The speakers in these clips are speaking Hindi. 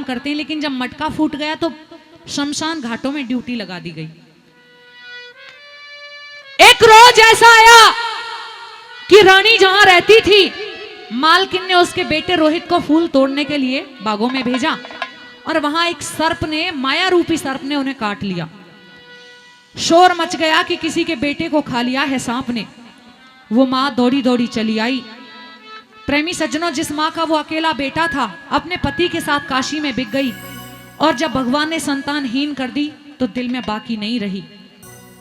करते हैं, लेकिन जब मटका फूट गया तो शमशान घाटों में ड्यूटी लगा दी गई। एक रोज ऐसा आया कि रानी जहां रहती थी, मालकिन ने उसके बेटे रोहित को फूल तोड़ने के लिए बागों में भेजा और वहां एक सर्प ने, माया रूपी सर्प ने उन्हें काट लिया। शोर मच गया कि किसी के बेटे को खा लिया है सांप ने। वो मां दौड़ी दौड़ी चली आई। प्रेमी सज्जनों, जिस मां का वो अकेला बेटा था अपने पति के साथ काशी में बिक गई, और जब भगवान ने संतानहीन कर दी तो दिल में बाकी नहीं रही।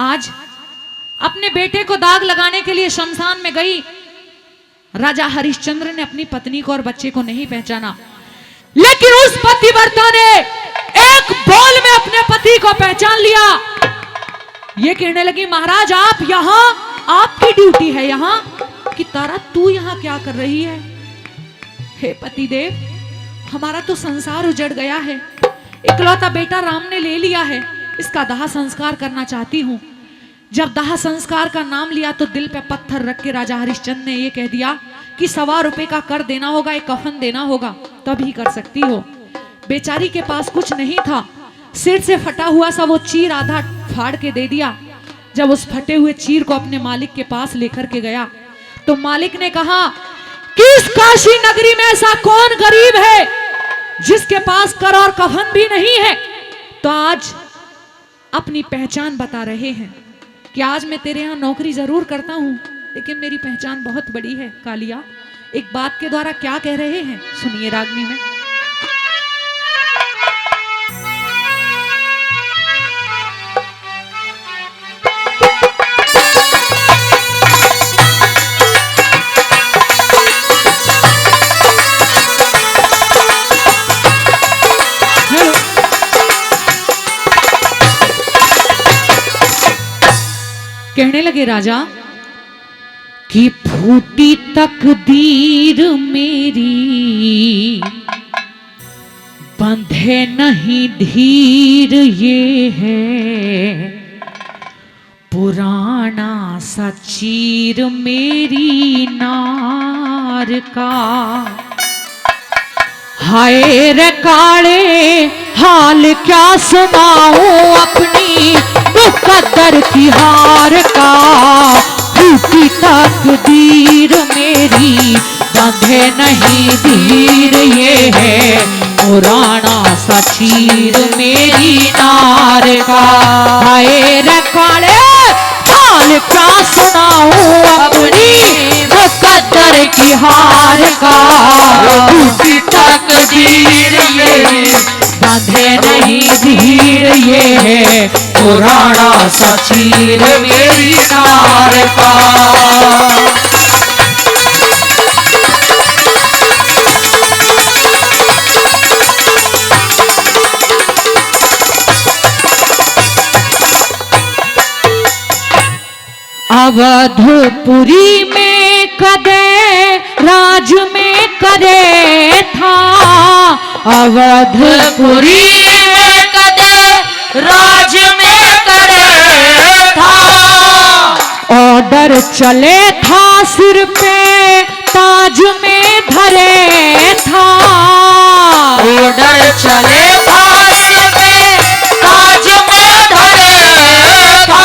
आज अपने बेटे को दाग लगाने के लिए शमशान में गई। राजा हरिश्चंद्र ने अपनी पत्नी को और बच्चे को नहीं पहचाना, लेकिन उस पतिव्रता ने एक बोल में अपने पति को पहचान लिया। ये कहने लगी, महाराज आप यहां, आपकी ड्यूटी है यहां, कि तारा तू यहां क्या कर रही है? हे पतिदेव, हमारा तो संसार उजड़ गया है, इकलौता बेटा राम ने ले लिया है, इसका दाह संस्कार करना चाहती हूं। जब दाह संस्कार का नाम लिया तो दिल पे पत्थर रख के राजा हरिश्चंद्र ने यह कह दिया कि 1.25 रुपए का कर देना होगा, एक कफन देना होगा, तभी कर सकती हो। बेचारी के पास कुछ नहीं था, सिर से फटा हुआ सा वो चीर आधा फाड़ के दे दिया। जब उस फटे हुए चीर को अपने मालिक के पास लेकर के गया तो मालिक ने कहा कि इस काशी नगरी में ऐसा कौन गरीब है जिसके पास कर और कफन भी नहीं है? तो आज अपनी पहचान बता रहे हैं कि आज मैं तेरे यहां नौकरी जरूर करता हूं, लेकिन मेरी पहचान बहुत बड़ी है। कालिया एक बात के द्वारा क्या कह रहे हैं, सुनिए रागनी में। कहने लगे राजा कि फूटी तकदीर मेरी, बंधे नहीं धीर ये है, पुराना सा चीर मेरी नार का। हाय रे काले हाल क्या सुनाऊं अपनी मुकद्दर की हार का। फूटी तकदीर मेरी, बंधे नहीं धीर ये है, पुराना सा चीर मेरी नार का। हाय रे काले हाल क्या सुनाऊं अपनी मुकद्दर की हार का। फूटी तकदीर मेरी, बंधे नहीं धीर ये है, पुराना सा चीर मेरी नार का। अवधपुरी में कदे राज में करे था, अवधपुरी में कदे राज में करे था। ऑर्डर चले था सिर पे ताज में धरे था, ऑर्डर चले था सिर पे ताज में धरे था।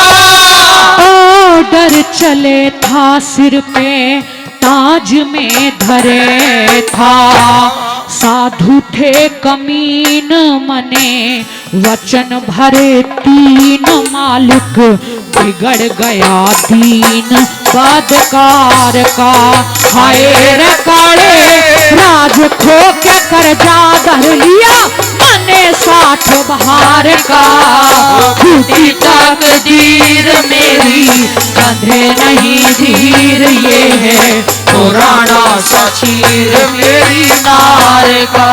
ऑर्डर चले था सिर पे ताज में धरे था। साधु थे कमीन मने वचन भरे 3, मालिक बिगड़ गया दीन बदकार का। हाय रे काले राज खो के कर्जा धर लिया, मने 60 बहार का। फूटी तकदीर मेरी, बंधे नहीं धीर ये है, पुराना सा चीर मेरी नार का।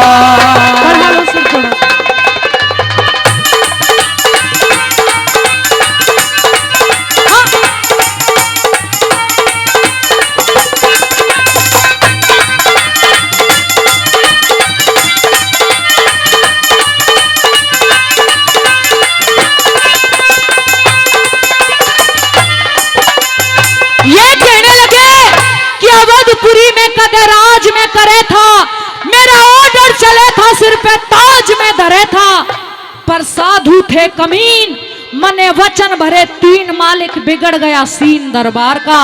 अवधपुरी में कदे राज में करे था, मेरा ऑर्डर चले था सिर पे पर साधु थे कमीन, मने वचन भरे 3 मालिक, बिगड़ गया सीन दरबार का।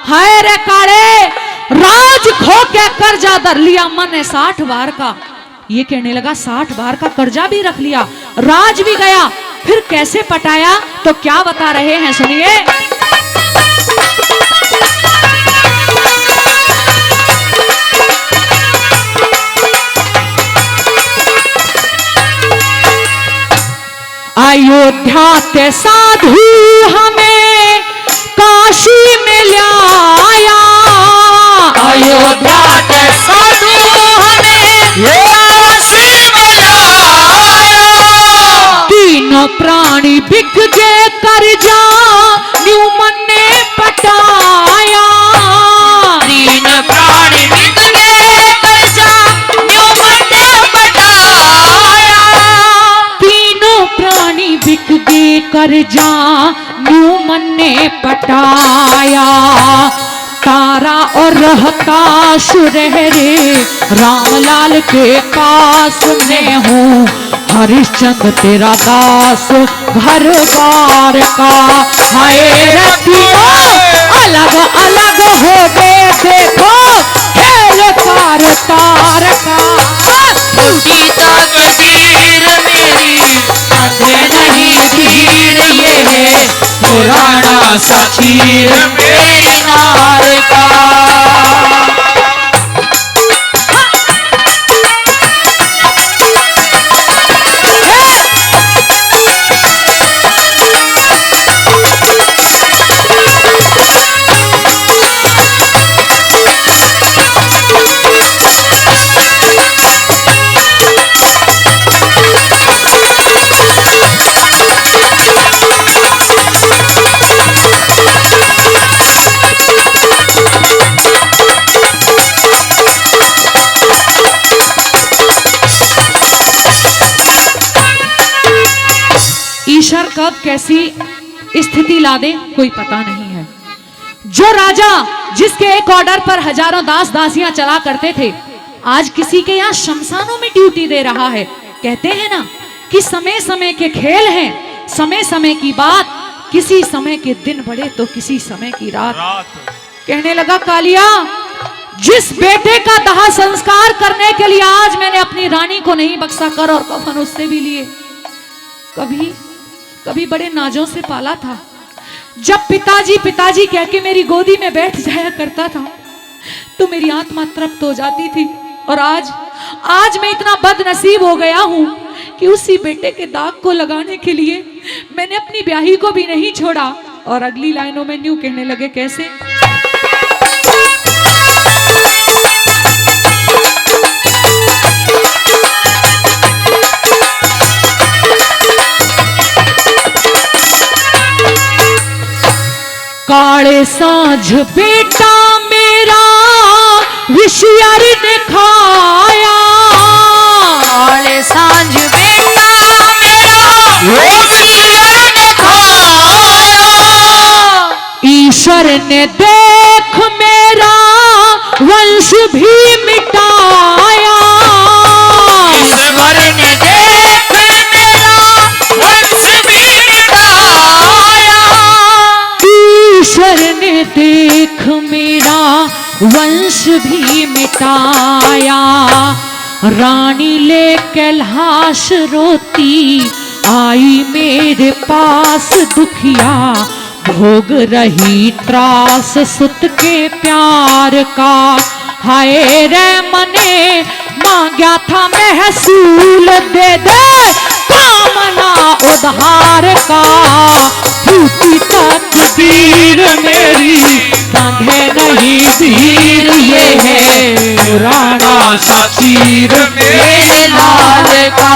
हाय रे काले, राज खो के कर्जा धर लिया मने 60 बार का। ये कहने लगा 60 बार का कर्जा भी रख लिया, राज भी गया, फिर कैसे पटाया? तो क्या बता रहे हैं, सुनिए। अयोध्या ते साधु हमें काशी में लाया, अयोध्या के साधु हमें काशी में लाया। तीनों प्राणी बिक गए कर्जा न्यूमन ने पटाया। 3 प्राणी बिक गए कर्जा न्यूमन ने पटाया। तीनों प्राणी बिक गए कर्जा न्यूमन ने पटाया। तारा और रहता सुरहरे रामलाल के पास में हूँ, हरिश्चंद्र तेरा दास घर बार का। हाय रतिया अलग अलग हो गए, देखो खेल तार तार का। टूटी तकदीर मेरी बंधे नहीं धीर, ये है पुराना सा चीर मेरी नार का। ईश्वर कब कैसी स्थिति ला दे कोई पता नहीं है। जो राजा जिसके एक ऑर्डर पर हजारों दास दासियां चला करते थे, आज किसी के यहाँ शमशानों में ड्यूटी दे रहा है। कहते हैं ना कि समय समय के खेल हैं, समय समय की बात, किसी समय के दिन बड़े तो किसी समय की रात। कहने लगा कालिया, जिस बेटे का दाह संस्कार करने के लिए आज मैंने अपनी रानी को नहीं बख्शा कर और कफन उससे भी लिए, कभी कभी बड़े नाजों से पाला था। जब पिताजी पिताजी कह के मेरी गोदी में बैठ जाया करता था तो मेरी आत्मा तृप्त हो जाती थी। और आज मैं इतना बदनसीब हो गया हूं कि उसी बेटे के दाग को लगाने के लिए मैंने अपनी ब्याही को भी नहीं छोड़ा। और अगली लाइनों में न्यू कहने लगे, कैसे? काले सांझ बेटा मेरा विषयर ने खाया, काले सांझ बेटा मेरा विषयर ने खाया। ईश्वर ने देख मेरा वंश भी मिटाया, ईश्वर ने देख मेरा वंश भी मिटाया। ईश्वर ने देख मेरा वंश भी मिटाया। रानी लेके लाश रोती आई मेरे पास दुखिया, भोग रही त्रास सुत के प्यार का। हाय रे मने मांगा था महसूल, दे दे कामना उधार का। टूटी तकदीर मेरी बांधे नहीं धीर, ये है राणा सा चीर मेरे लाल का।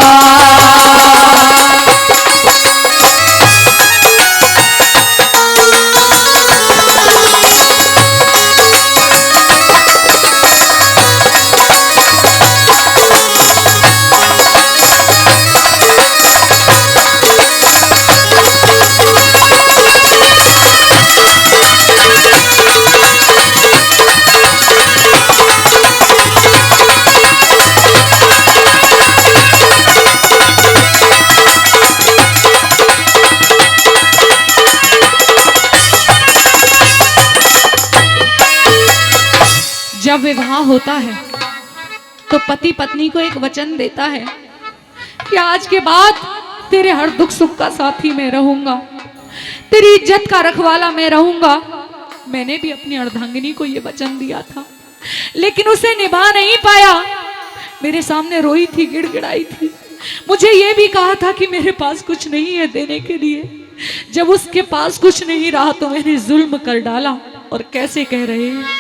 होता है तो पति पत्नी को एक वचन देता है कि आज के बाद तेरे हर दुख सुख का साथी मैं रहूंगा, तेरी इज्जत का रखवाला मैं रहूंगा। मैंने भी अपनी अर्धांगिनी को यह वचन दिया था, लेकिन उसे निभा नहीं पाया। मेरे सामने रोई थी, गिड़गिड़ाई थी, मुझे यह भी कहा था कि मेरे पास कुछ नहीं है देने के लिए। जब उसके पास कुछ नहीं रहा तो मैंने जुल्म कर डाला। और कैसे कह रहे हैं,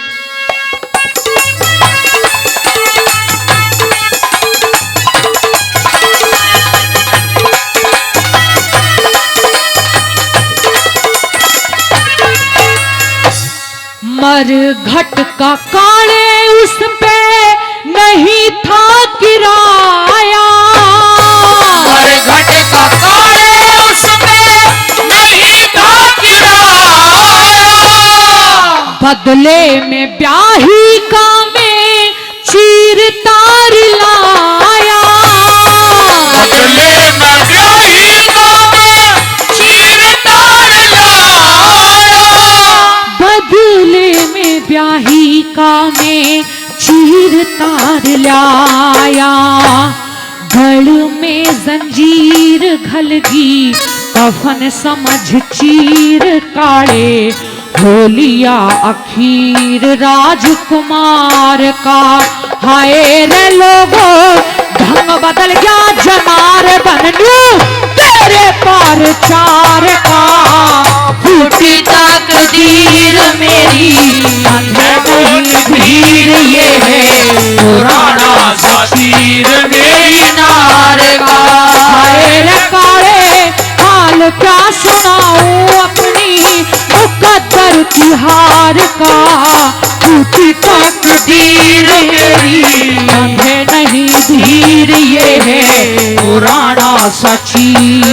मरघट का काले उस पे नहीं था किराया, मरघट का काले उस पे नहीं था किराया, बदले में ब्याही का मैं चीर तार लाया, बदले में ब्याही का मैं चीर तार लाया, बदले में ब्याही का मैं चीर तार लाया। गढ़ में जंजीर घलगी कफन समझ चीर काढ़े, हो लिया अखीर राजकुमार का। हाय रे लोगो ढंग बदल गया जमार बनू तेरे पार चार का। फूटी तकदीर मेरी भीड़ ये है पुराना सतीर मेरी नार का। हाय रे काले हाल क्या सुनाऊं अपनी मुकद्दर की हार का। टूटी तकदीर मेरी अंधे नहीं धीर ये है पुराना सचीर